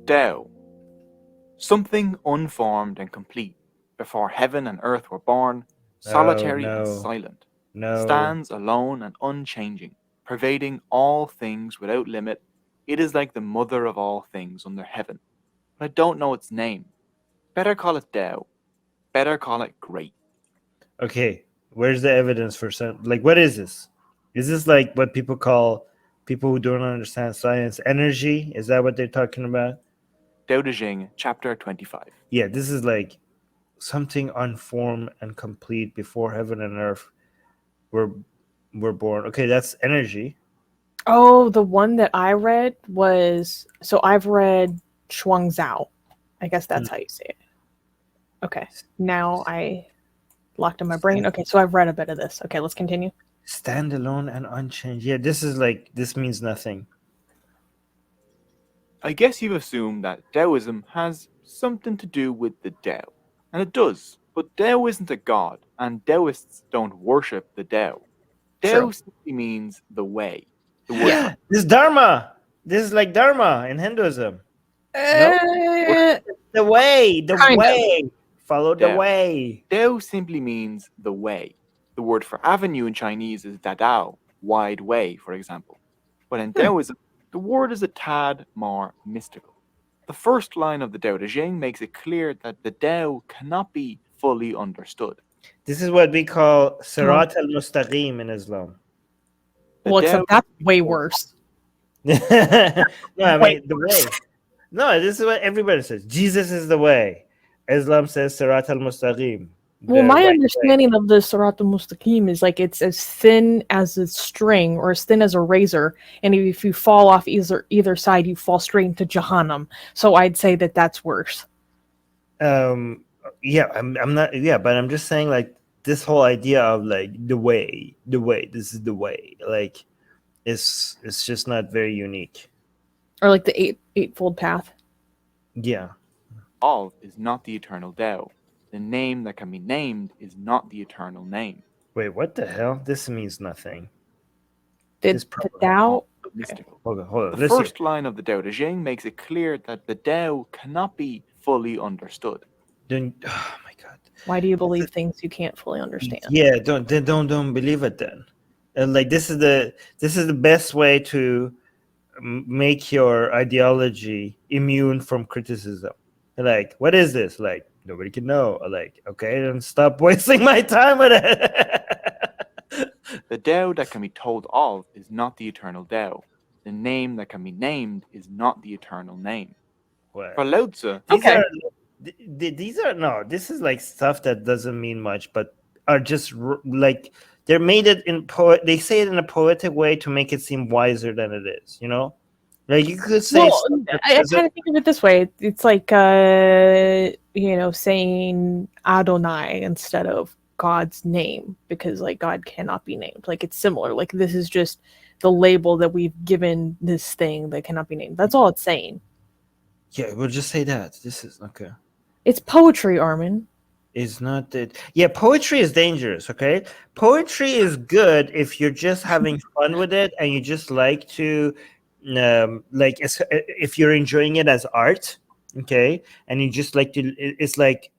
Dao. Something unformed and complete, before heaven and earth were born, solitary and silent, stands alone and unchanging, pervading all things without limit. It is like the mother of all things under heaven. But I don't know its name. Better call it Dao. Better call it great. Okay, where's the evidence for like what is this? Is this like what people call people who don't understand science energy? Is that what they're talking about? Dao De Jing, chapter 25. Yeah, this is like something unformed and complete before heaven and earth were born. Okay, that's energy. Oh, the one that I read was, so I've read Shuang Zhao. I guess that's how you say it. Okay, now I locked in my brain. Okay, so I've read a bit of this. Okay, let's continue. Stand alone and unchanged. Yeah, this is like, this means nothing. I guess you've assumed that Daoism has something to do with the Dao. And it does. But Dao isn't a god, and Daoists don't worship the Dao. Dao simply means the way. The word. Yeah, this Dharma. This is like Dharma in Hinduism. The way. Follow the way. Dao simply means the way. The word for avenue in Chinese is Dadao, wide way, for example. But in Daoism, the word is a tad more mystical. The first line of the Dao De Jing makes it clear that the Dao cannot be fully understood. This is what we call Sirat al-Mustaqim in Islam. Well, except that's way worse. No, I mean the way. No, this is what everybody says. Jesus is the way. Islam says Sirat al-Mustaqim. Well, my understanding of the Sirat al-Mustaqim is like it's as thin as a string or as thin as a razor, and if you fall off either side, you fall straight into Jahannam. So I'd say that that's worse. Yeah, I'm not. Yeah, but I'm just saying like this whole idea of like the way. This is the way. Like, it's just not very unique. Or like the eightfold path. Yeah. All is not the eternal Dao. The name that can be named is not the eternal name. Wait, what the hell? This means nothing. The Dao? Mystical. Hold on. The first line of the Dao De Jing makes it clear that the Dao cannot be fully understood. Then, oh my God. Why do you believe things you can't fully understand? Yeah, don't believe it then. And like this is the best way to make your ideology immune from criticism. Like, what is this? Like, nobody can know. Like, okay, then stop wasting my time with it. The Dao that can be told of is not the eternal Dao. The name that can be named is not the eternal name. What? For Lao Tzu, these are no. This is like stuff that doesn't mean much, but are just like they're made it in They say it in a poetic way to make it seem wiser than it is. You know, like you could say. Well, I kind of think of it this way. It's like saying Adonai instead of God's name, because like God cannot be named. Like it's similar. Like this is just the label that we've given this thing that cannot be named. That's all it's saying. Yeah, we'll just say that. This is okay. It's poetry, Armin. Is not that. Yeah, poetry is dangerous. Okay, poetry is good if you're just having fun with it and you just like to, like if you're enjoying it as art. Okay, and you just like to. It's like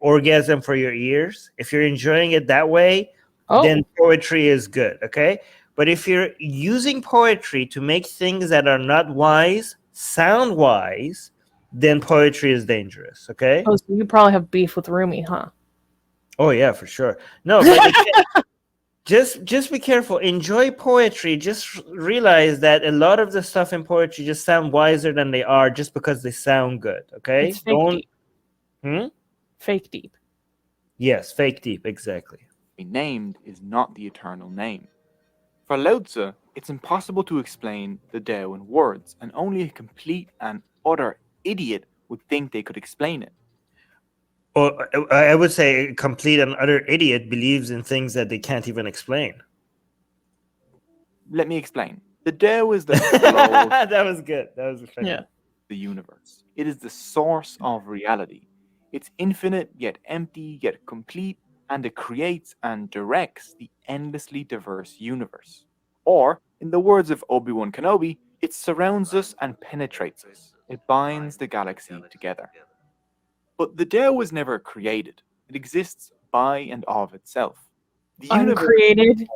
orgasm for your ears. If you're enjoying it that way, then poetry is good. Okay, but if you're using poetry to make things that are not wise sound wise, then poetry is dangerous. Okay. Oh, so you probably have beef with Rumi, huh? Oh yeah, for sure. No, but just be careful. Enjoy poetry. Just realize that a lot of the stuff in poetry just sound wiser than they are just because they sound good. Okay. It's fake deep. Fake deep. Yes, fake deep. Exactly. Be named is not the eternal name. For Lao Tzu, it's impossible to explain the Dao in words, and only a complete and utter idiot would think they could explain it. Or I would say a complete and utter idiot believes in things that they can't even explain. Let me explain. The Dao is the flow. That was good. That was funny. Yeah. The universe. It is the source of reality. It's infinite, yet empty, yet complete, and it creates and directs the endlessly diverse universe. Or, in the words of Obi-Wan Kenobi, it surrounds us and penetrates us. It binds the galaxy together. But the Tao was never created. It exists by and of itself. The universe Uncreated.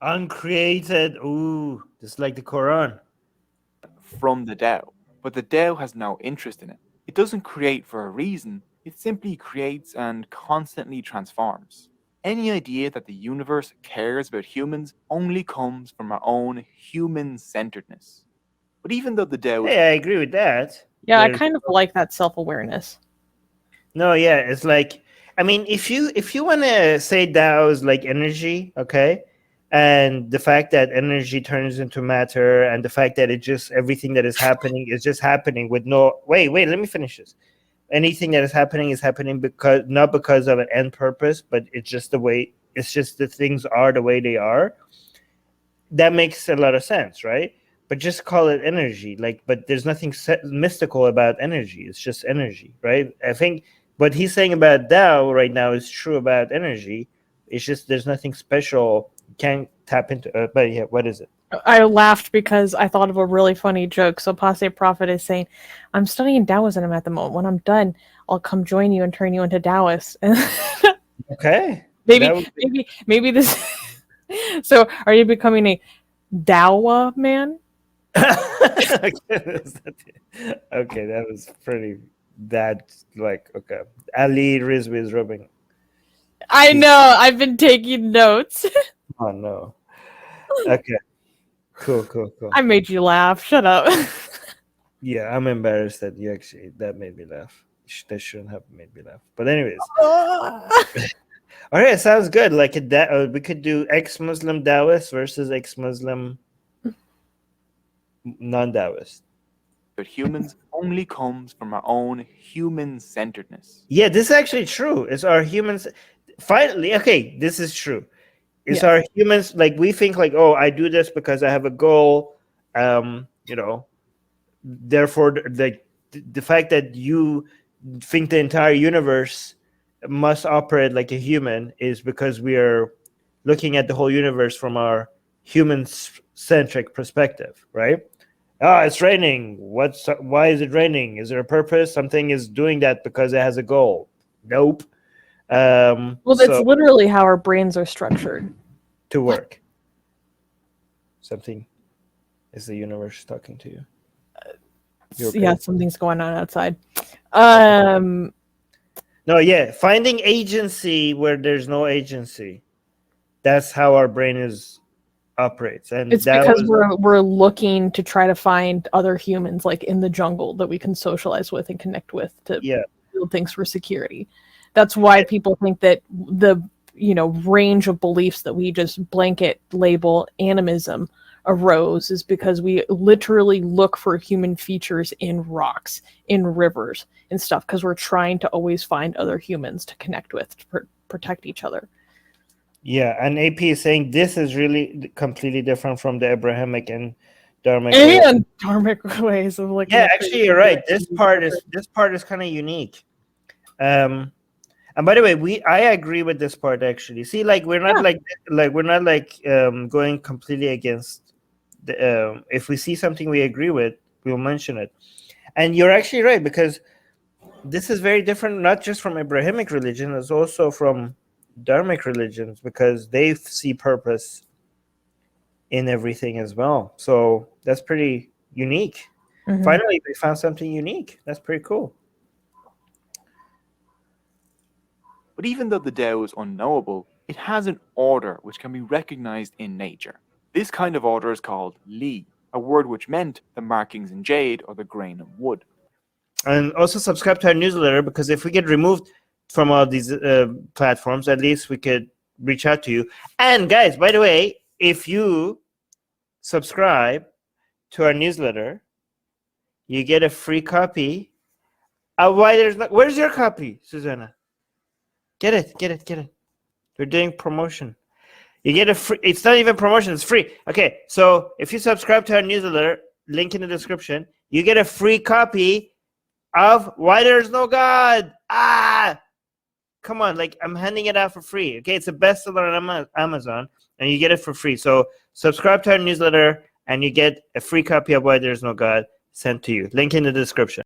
Uncreated. Ooh, just like the Quran. from the Tao, but the Tao has no interest in it. It doesn't create for a reason, it simply creates and constantly transforms. Any idea that the universe cares about humans only comes from our own human-centeredness. But even though the Tao is Hey, I agree with that. Yeah, I There's- kind of like that self-awareness. No, yeah, it's like, I mean, if you want to say Dao is like energy, okay, and the fact that energy turns into matter, and the fact that it just everything that is happening is just happening with no wait, let me finish this. Anything that is happening because not because of an end purpose, but it's just the way. It's just the things are the way they are. That makes a lot of sense, right? But just call it energy, like. But there's nothing mystical about energy. It's just energy, right? I think what he's saying about Dao right now is true about energy. It's just there's nothing special. You can't tap into. But yeah, what is it? I laughed because I thought of a really funny joke. So Passe Prophet is saying, I'm studying Daoism at the moment. When I'm done, I'll come join you and turn you into Taoist. Okay. maybe this. So are you becoming a Dawa man? Okay, that was pretty bad. Like, okay. Ali Rizvi is rubbing. I know. I've been taking notes. Oh, no. Okay. Cool. I made you laugh. Shut up. Yeah, I'm embarrassed that you actually, that made me laugh. That shouldn't have made me laugh. But anyways. All right, sounds good. Like we could do ex-Muslim Taoist versus ex-Muslim non-Taoist. but humans only comes from our own human-centeredness. Yeah, this is actually true. It's our humans. Finally, okay, this is true. It's our humans. Like we think, like, oh, I do this because I have a goal. Therefore, the fact that you think the entire universe must operate like a human is because we are looking at the whole universe from our human-centric perspective, right? It's raining. Why is it raining? Is there a purpose? Something is doing that because it has a goal. Nope. Well, that's literally how our brains are structured. To work. Something is the universe talking to you. Okay? Yeah, something's going on outside. No, yeah, finding agency where there's no agency. That's how our brain operates, and it's because we're looking to try to find other humans, like in the jungle, that we can socialize with and connect with to build things for security. That's why people think that the range of beliefs that we just blanket label animism arose is because we literally look for human features in rocks, in rivers, and stuff, because we're trying to always find other humans to connect with to protect each other. Yeah, and AP is saying this is really completely different from the Abrahamic and Dharmic ways of looking. Yeah, actually, you're right. This part is kind of unique. And by the way, I agree with this part actually. See, like we're not going completely against. If we see something we agree with, we'll mention it. And you're actually right, because this is very different, not just from Abrahamic religion, it's also from Dharmic religions, because they see purpose in everything as well. So that's pretty unique. Mm-hmm. Finally, we found something unique. That's pretty cool. But even though the Tao is unknowable, it has an order which can be recognized in nature. This kind of order is called Li, a word which meant the markings in jade or the grain of wood. And also subscribe to our newsletter, because if we get removed from all these platforms, at least we could reach out to you. And guys, by the way, if you subscribe to our newsletter, you get a free copy. Where's your copy, Susanna? Get it. We're doing promotion. You get a free. It's not even promotion. It's free. Okay, so if you subscribe to our newsletter, link in the description, you get a free copy of Why There's No God. Come on, like I'm handing it out for free. Okay, it's a bestseller on Amazon, and you get it for free. So subscribe to our newsletter, and you get a free copy of Why There's No God sent to you. Link in the description.